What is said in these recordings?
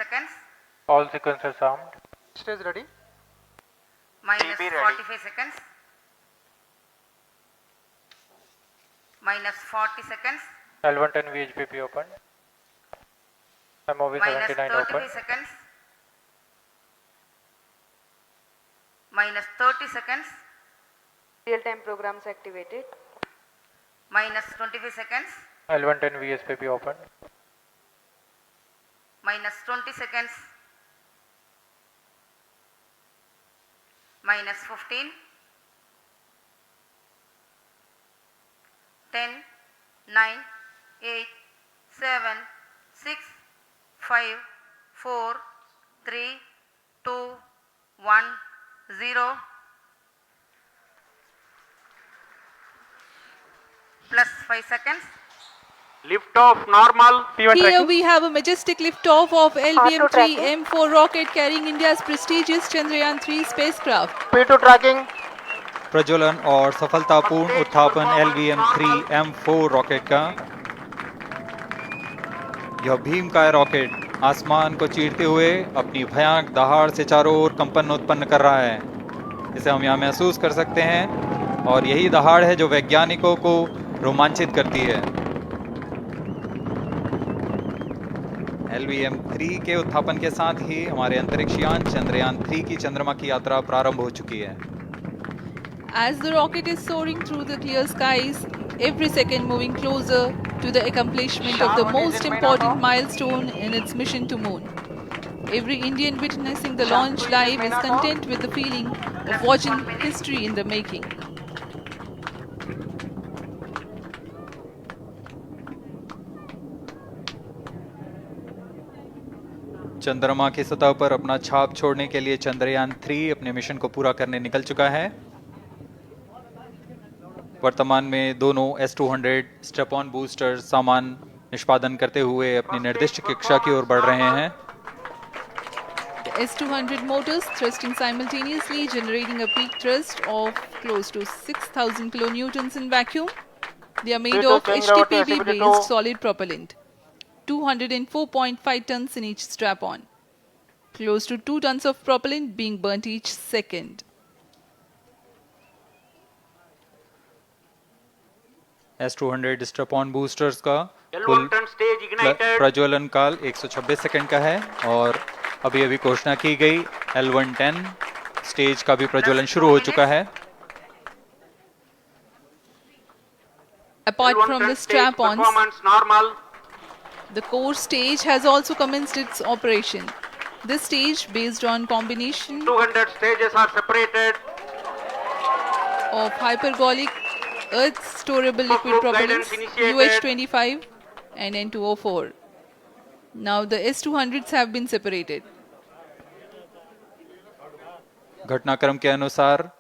seconds. All sequences armed. Stage ready. Minus TB ready. 45 seconds. Minus 40 seconds. L110 VHPP open. MOV Minus 79 35 open. seconds. Minus 30 seconds. Real-time programs activated. Minus 25 seconds. L110 VSPP open. Minus 20 seconds. Minus 15. 10, 9, 8, 7, 6, 5, 4, 3, 2, 1, 0. Plus 5 seconds. Lift off normal. P1 Here tracking. we have a majestic liftoff of Auto tracking. LBM-3 M4 rocket carrying India's prestigious Chandrayaan-3 spacecraft. P2 tracking. प्रज्वलन और सफलतापूर्ण उत्थापन LVM-3 M4 rocket का। यह भीमकाय rocket आसमान को चीरते हुए अपनी भयानक दहाड़ से चारों ओर कंपन उत्पन्न कर रहा है। इसे हम यहाँ महसूस कर सकते हैं और यही दहाड़ है जो वैज्ञानिकों को रोमांचित करती है। LVM-3 के उत्थापन के साथ ही हमारे अंतरिक्ष यान चंद्रयान-3 की चंद्रमा की यात्रा प्रारंभ हो चुकी है। As the rocket is soaring through the clear skies, every second moving closer to the accomplishment of the most important milestone in its mission to moon. Every Indian witnessing the launch live is content with the feeling of watching history in the making. चंद्रमा की सतह पर अपना छाप छोड़ने के लिए चंद्रयान-3 अपने मिशन को पूरा करने निकल चुका है। वर्तमान में दोनों S-200 स्टेप-ऑन बूस्टर सामान निष्पादन करते हुए अपनी निर्दिष्ट कक्षा की ओर बढ़ रहे हैं। The S-200 motors thrusting simultaneously, generating a peak thrust of close to 6,000 kilonewtons in vacuum. They are made of HTPB-based solid propellant. 204.5 tons in each strap-on. Close to 2 tons of propellant being burnt each second. S-200 step-on boosters का कुल L110 stage ignited. प्रज्वलन काल 126 second का है और अभी अभी घोषणा की गई L110 स्टेज का भी प्रज्वलन शुरू हो चुका है। Apart from the L110 stage strap-ons, performance normal. the core stage has also commenced its operation. This stage, based on combination 200 stages are separated. of hypergolic earth storable liquid Group propellants guidance initiated. UH-25 and N2O4. Now the S-200s have been separated. घटनाक्रम के अनुसार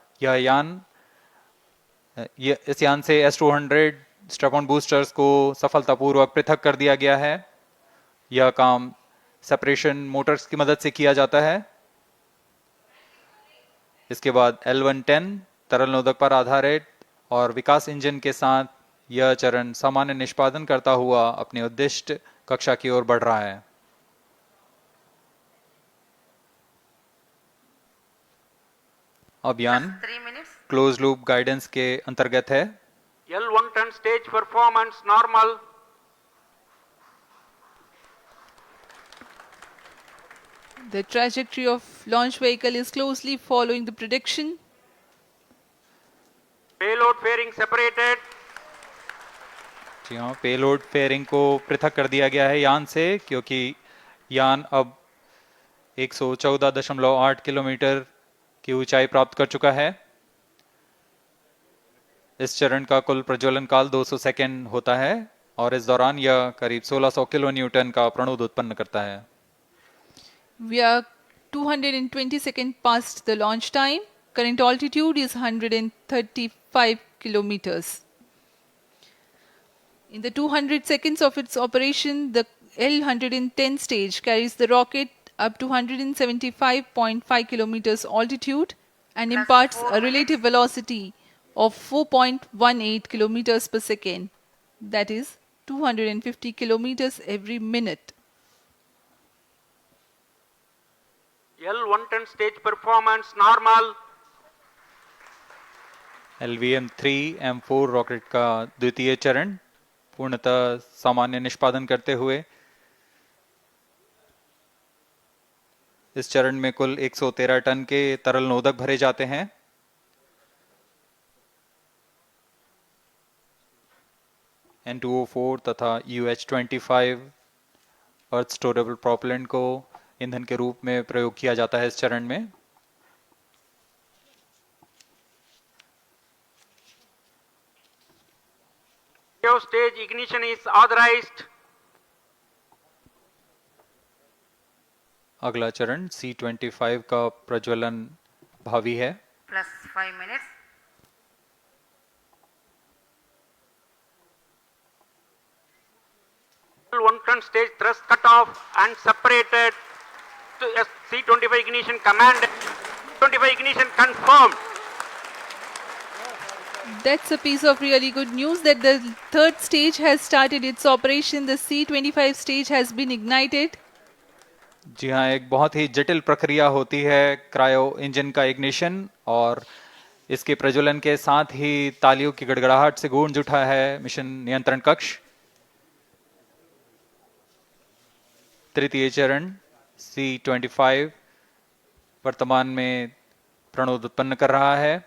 इस यान से S-200 step-on boosters को सफलतापूर्वक पृथक कर दिया गया है। यह काम सेपरेशन मोटर्स की मदद से किया जाता है। इसके बाद L110 तरल नोदक पर आधारित और विकास इंजन के साथ यह चरण सामान्य निष्पादन करता हुआ अपनी उद्दिष्ट कक्षा की ओर बढ़ रहा है। अब यान 3 minutes. क्लोज लूप गाइडेंस के अंतर्गत है। L110 stage performance normal. The trajectory of launch vehicle is closely following the prediction. Payload fairing separated. जी हाँ, पेलोड फेयरिंग को पृथक कर दिया गया है यान से, क्योंकि यान अब 114.8 किलोमीटर की ऊंचाई प्राप्त कर चुका है। इस चरण का कुल प्रज्वलन काल 200 सेकेंड होता है और इस दौरान यह करीब 1600 किलो न्यूटन का प्रणुद उत्पन्न करता है। We are 220 seconds past the launch time. Current altitude is 135 kilometers. In the 200 seconds of its operation, the L110 stage carries the rocket up to 175.5 kilometers altitude and imparts a relative velocity of 4.18 kilometers per second, that is 250 kilometers every minute. L110 stage performance normal. LVM-3M4 rocket का द्वितीय चरण पूर्णतः सामान्य निष्पादन करते हुए इस चरण में कुल 113 टन के तरल नोदक भरे जाते हैं। N2O4 तथा UH-25 अर्थ स्टोरेबल प्रोपेलेंट को ईंधन के रूप में प्रयोग किया जाता है इस चरण में। Stage ignition is authorized. अगला चरण C25 का प्रज्वलन भावी है। plus 5 minutes. L110 stage thrust cut off and separated. To C25 ignition command. 25 ignition confirmed. That's a piece of really good news that the third stage has started its operation. The C25 stage has been ignited. जी हाँ, एक बहुत ही जटिल प्रक्रिया होती है cryo engine का ignition और इसके प्रज्वलन के साथ ही तालियों की गड़गड़ाहट से गूंज उठा है मिशन नियंत्रण कक्ष। तृतीय चरण C25 वर्तमान में प्रणोद उत्पन्न कर रहा है।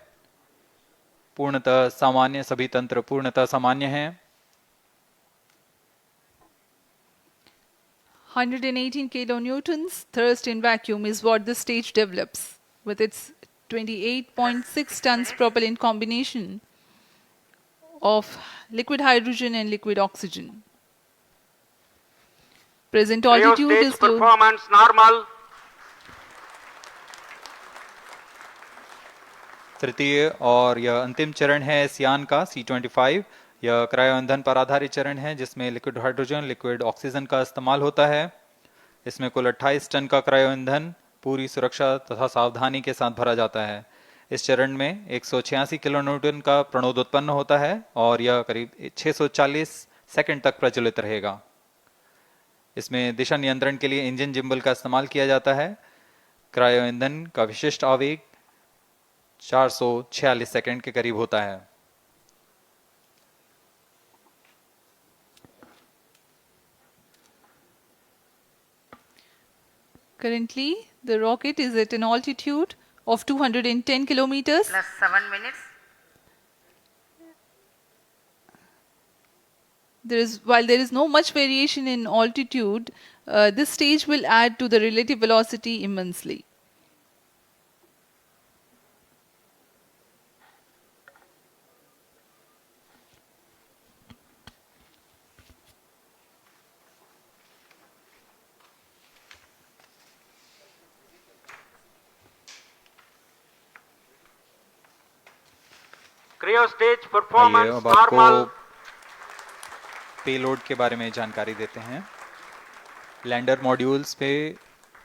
पूर्णतः सामान्य, सभी तंत्र पूर्णतः सामान्य हैं। 118 kilonewtons thrust in vacuum is what the stage develops with its 28.6 tons propellant combination of liquid hydrogen and liquid oxygen. Present altitude Stage is low. performance normal. तृतीय और यह अंतिम चरण है इस यान का C25। यह क्रायो ईंधन पर आधारित चरण है जिसमें लिक्विड हाइड्रोजन, लिक्विड ऑक्सीजन का इस्तेमाल होता है। इसमें कुल 28 टन का क्रायो ईंधन पूरी सुरक्षा तथा सावधानी के साथ भरा जाता है। इस चरण में 186 किलोन्यूटन का प्रणोद उत्पन्न होता है और यह करीब 640 सेकंड तक प्रज्वलित रहेगा। इसमें दिशा नियंत्रण के लिए इंजन जिम्बल का इस्तेमाल किया जाता है। क्रायो ईंधन का विशिष्ट आवेग 446 सेकंड के करीब होता है। Currently, the rocket is at an altitude of 210 kilometers. plus 7 minutes. While there is no much variation in altitude, this stage will add to the relative velocity immensely. Cryo stage आइए performance अब आपको normal. Payload के बारे में जानकारी देते हैं। Lander modules पे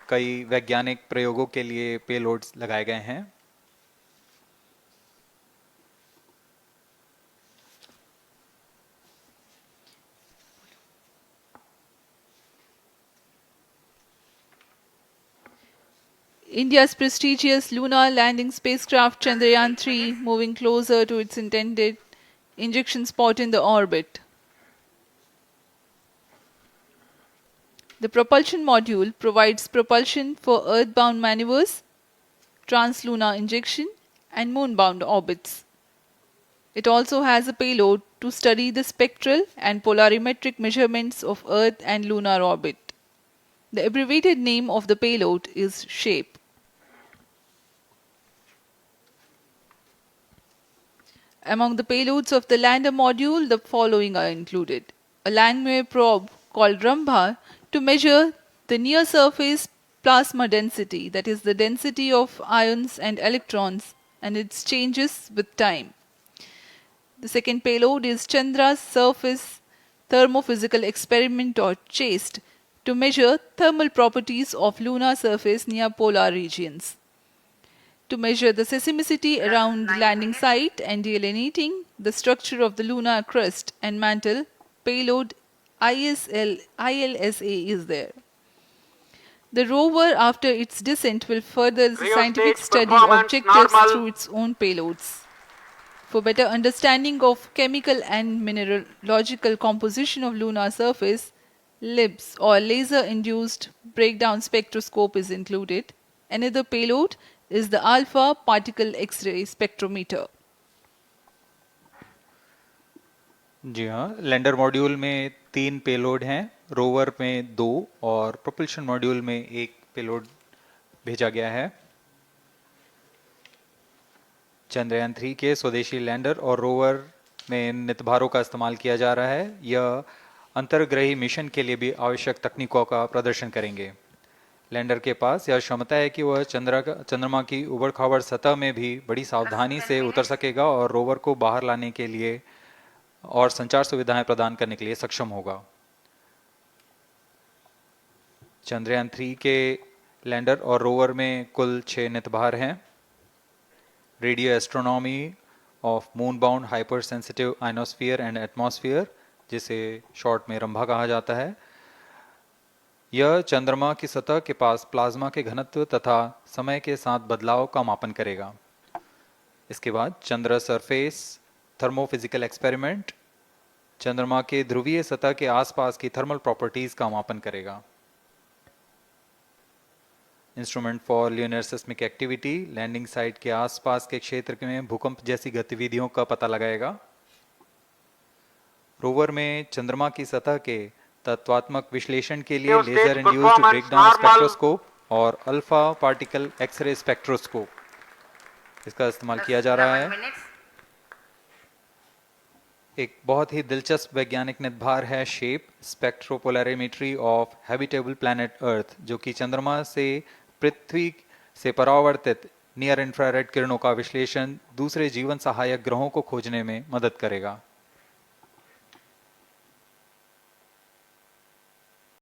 कई वैज्ञानिक प्रयोगों के लिए पेलोड्स लगाए गए हैं। India's prestigious lunar landing spacecraft Chandrayaan-3 moving closer to its intended injection spot in the orbit. The propulsion module provides propulsion for earthbound maneuvers, translunar injection, and moonbound orbits. It also has a payload to study the spectral and polarimetric measurements of Earth and lunar orbit. The abbreviated name of the payload is SHAPE. Among the payloads of the lander module, the following are included. A Langmuir probe called Rambha to measure the near surface plasma density, that is the density of ions and electrons and its changes with time. The second payload is Chandra's surface thermophysical experiment or CHASTE to measure thermal properties of lunar surface near polar regions. To measure the seismicity around the landing site and delineating the structure of the lunar crust and mantle, payload ILSA is there. The rover, after its descent, will further the Rheostage scientific study performance objectives normal. through its own payloads. For better understanding of chemical and mineralogical composition of lunar surface, LIBS or laser-induced breakdown spectroscope is included. Another payload is the alpha particle X-ray spectrometer. जी हाँ, lander module में 3 payload हैं, rover में 2 और propulsion module में 1 payload भेजा गया है। चंद्रयान 3 के स्वदेशी लैंडर और रोवर में नितभारों का इस्तेमाल किया जा रहा है। यह अंतर्ग्रही मिशन के लिए भी आवश्यक तकनीकों का प्रदर्शन करेंगे। लैंडर के पास यह क्षमता है कि वह चंद्रमा की उबड़ खाबड़ सतह में भी बड़ी सावधानी से उतर सकेगा और रोवर को बाहर लाने के लिए और संचार सुविधाएं प्रदान करने के लिए सक्षम होगा। चंद्रयान 3 के लैंडर और रोवर में कुल 6 नितभार हैं। Radio astronomy of moon bound hyper sensitive ionosphere and atmosphere, जिसे शॉर्ट में रंभा कहा जाता है, यह चंद्रमा की सतह के पास प्लाज्मा के घनत्व तथा समय के साथ बदलाव का मापन करेगा। इसके बाद चंद्र सरफेस थर्मोफिजिकल एक्सपेरिमेंट चंद्रमा के ध्रुवीय सतह के आसपास की थर्मल प्रॉपर्टीज का मापन करेगा। Instrument for lunar seismic activity landing site के आसपास के क्षेत्र में भूकंप जैसी गतिविधियों का पता लगाएगा। रोवर में चंद्रमा की सतह के तत्वात्मक विश्लेषण के लिए लेजर इंड्यूस्ड ब्रेकडाउन स्पेक्ट्रोस्कोप और अल्फा पार्टिकल एक्सरे स्पेक्ट्रोस्कोप इसका इस्तेमाल किया जा रहा 7 है। minutes. एक बहुत ही दिलचस्प वैज्ञानिक निर्धार है shape स्पेक्ट्रोपोलैरिमेट्री of habitable planet earth, जो कि चंद्रमा से पृथ्वी से परावर्तित नियर इंफ्रारेड किरणों का विश्लेषण दूसरे जीवन सहायक ग्रहों को खोजने में मदद करेगा।